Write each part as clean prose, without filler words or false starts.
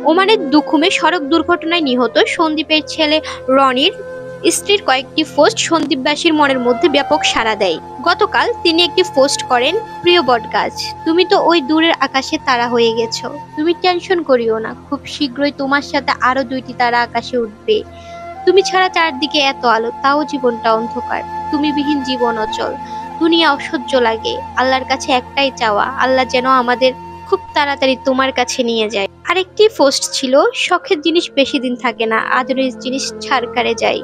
ওমানের দুখুমে সড়ক দুর্ঘটনায় নিহত সন্দীপের ছেলে রনির স্ত্রীর কয়েকটি পোস্ট সন্দীপবাসীর মনের মধ্যে ব্যাপক সাড়া দেয়। গতকাল তিনি একটি পোস্ট করেন, প্রিয় বটগাছ, তুমি তো ওই দূরের আকাশে তারা হয়ে গেছো। তুমি টেনশন করিও না, খুব শীঘ্রই তোমার সাথে আরো 2টি তারা আকাশে উঠবে। তুমি ছাড়া চারদিকে এত আলো, তাও জীবনটা অন্ধকার। তুমি বিহীন জীবন অচল, দুনিয়া অসহ্য লাগে। আল্লাহর কাছে একটাই চাওয়া, আল্লাহ যেন আমাদের খুব তাড়াতাড়ি তোমার কাছে নিয়ে যায়। আরেকটি পোস্ট ছিল, শখের জিনিস বেশি দিন থাকে না, আদরের জিনিস ছাড়কারে যায়।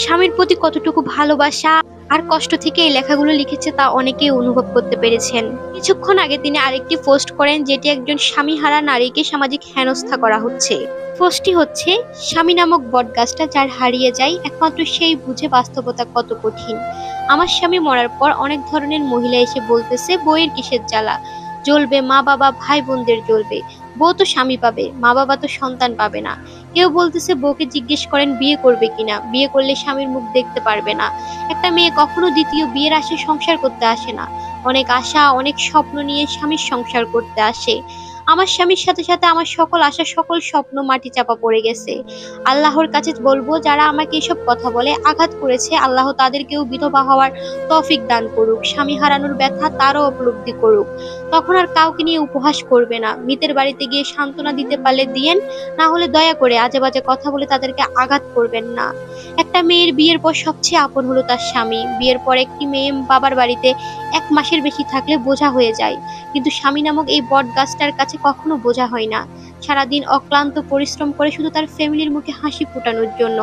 স্বামীর প্রতি কতটুকু ভালোবাসা আর কষ্ট থেকে এই লেখাগুলো লিখেছে তা অনেকেই অনুভব করতে পেরেছেন। কিছুক্ষণ আগে তিনি আরেকটি পোস্ট করেন, যেটি একজন স্বামীহারা নারীকে সামাজিক হেনস্থা করা হচ্ছে। পোস্টটি হচ্ছে, স্বামী নামক বটগাছটা যার হারিয়ে যায় একমাত্র সেই বুঝে বাস্তবতা কত কঠিন। আমার স্বামী মরার পর অনেক ধরনের মহিলা এসে বলতেছে, বউয়ের কিসের জ্বালা, জ্বলবে মা বাবা ভাই বোনদের জ্বলবে, বউ তো স্বামী পাবে, মা বাবা তো সন্তান পাবে না। কেউ বলতেছে বউকে জিজ্ঞেস করেন বিয়ে করবে কিনা, বিয়ে করলে স্বামীর মুখ দেখতে পারবে না। একটা মেয়ে কখনো দ্বিতীয় বিয়ের আশায় সংসার করতে আসে না, অনেক আশা অনেক স্বপ্ন নিয়ে স্বামীর সংসার করতে আসে। আমার স্বামীর সাথে সাথে আমার সকল আশা সকল স্বপ্ন মাটি চাপা পড়ে গেছে। আল্লাহর কাছে বলবো, যারা আমাকে এসব কথা বলে আঘাত করেছে, আল্লাহ তাদেরকেও বিধবা হওয়ার তৌফিক দান করুক, স্বামী হারানোর ব্যথা তারও উপলব্ধি করুক। তখন আর কাউকে নিয়ে উপহাস করবে না। মৃতের বাড়িতে গিয়ে সান্ত্বনা দিতে পারলে দিয়েন, না হলে দয়া করে আজে বাজে কথা বলে তাদেরকে আঘাত করবেন না। একটা মেয়ের বিয়ের পর সবচেয়ে আপন হলো তার স্বামী। বিয়ের পর একটি মেয়ে বাবার বাড়িতে 1 মাসের বেশি থাকলে বোঝা হয়ে যায়, কিন্তু স্বামী নামক এই বট গাছটার কাছে কখনো বোঝা হয় না। সারাদিন অক্লান্ত পরিশ্রম করে শুধু তার ফ্যামিলির মুখে হাসি ফোটানোর জন্য।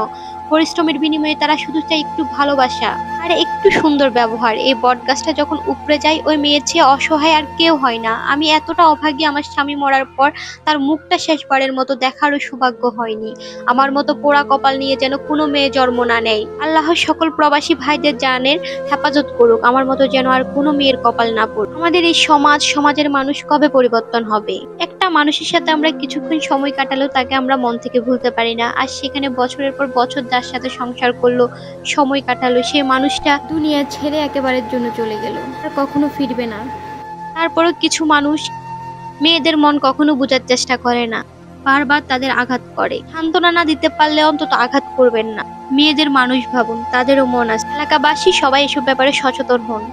পরিশ্রমের বিনিময়ে তারা শুধু চায় একটু ভালোবাসা আর একটু সুন্দর ব্যবহার। এই বট গাছটা যখন উপড়ে যায়, ওই মেয়ের চেয়ে অসহায় আর কেউ হয় না। আমি এতটা অভাগী, আমার স্বামী মরার পর তার মুখটা শেষবারের মতো দেখারও সৌভাগ্য হয়নি। আমার মতো পোড়া কপাল নিয়ে যেন কোনো মেয়ে জন্ম না নেয়। আল্লাহ সকল প্রবাসী ভাইদের জানের হেফাজত করুক, আমার মতো যেন আর কোনো মেয়ের কপাল না পড়ে। আমাদের এই সমাজের মানুষ কবে পরিবর্তন হবে? একটা মানুষের সাথে আমরা কিছুক্ষণ সময় কাটালেও তাকে আমরা মন থেকে ভুলতে পারি না। আর সেখানে বছরের পর বছর যার সাথে সংসার করলো, সময় কাটালো, সে মানুষটা দুনিয়া ছেড়ে একেবারের জন্য চলে গেল, আর কখনো ফিরবে না। তারপরও কিছু মানুষ মেয়েদের মন কখনো বোঝার চেষ্টা করে না, বারবার তাদের আঘাত করে। সান্ত্বনা না দিতে পারলে অন্তত আঘাত করবেন না। মেয়েদের মানুষ ভাবুন, তাদেরও মন আছে। এলাকাবাসী সবাই এসব ব্যাপারে সচেতন হন।